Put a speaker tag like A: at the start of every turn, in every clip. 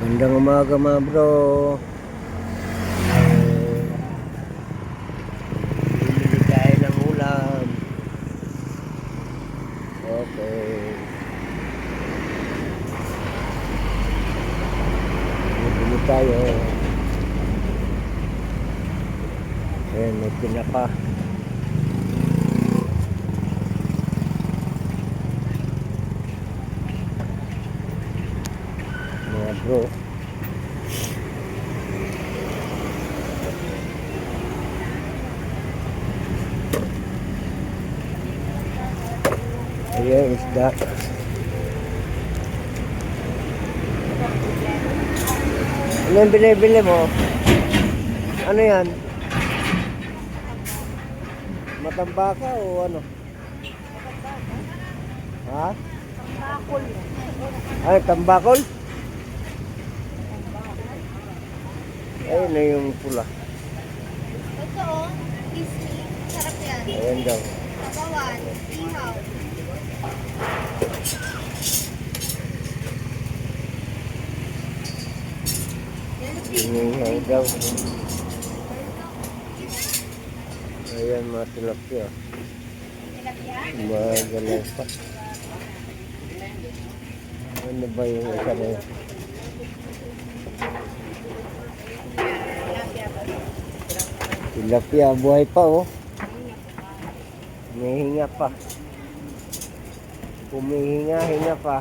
A: Magandang umaga mga bro. Bumili tayo ng ulam. Okay. Bumili tayo. Ayan, may pinaka. Mga bro. Ayan, isda. Ano yung binibili mo? Ano yan? Matambaka o ano? Ha?
B: Tambakol.
A: Ay, tambakol? Ayun na yung pula.
B: Ito oh, crispy. Sarap yan.
A: Ayan daw.
B: Sabawan, ihaw.
A: Inihaw daw. Ayan, mga tilapia.
B: Tilapia?
A: Magaling pa. Ano ba yung isa na yun? Tilapia, buhay pa oh. May hinga pa. Humihinga pa.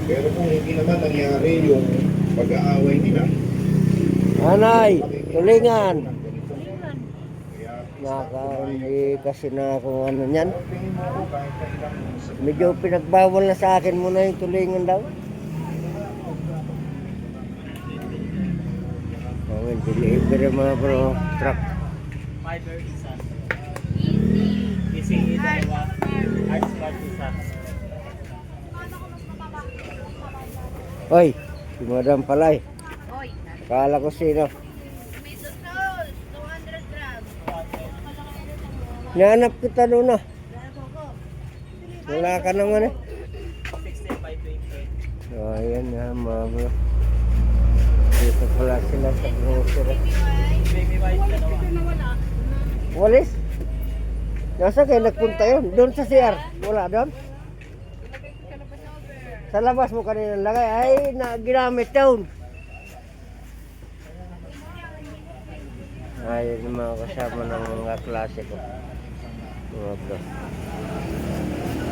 C: Pero kung hindi naman nangyari yung pag-aaway nila,
A: Anay, tulingan.
C: kaya
A: Hindi kasi na ako ano yan.
C: tingin mo ako kahit na ilang
A: Medyo pinagbawal na sa akin muna yung tulingan daw. Ayan, delivery mga bro. Truck.
D: Fiber isa.
B: Easy.
D: Gising dalawa. Arts part isa.
A: Oy, si Madam Palay.
B: Oy,
A: Kala ko sino.
B: tomato sauce, 200 grams.
A: Nahanap kita doon ah. Wala ka naman eh.
D: 16 by 20.
A: So, ayan na mga bro. Dito pala sila sa grocery.
D: Baby white dalawa.
A: Walis? Nasa kayo nagpunta yun? Doon sa CR? Wala doon? Sa labas mo kanina lagay. Ay, ginamit doon. Ayun yung mga kasama ng mga klase ko. Mga bro.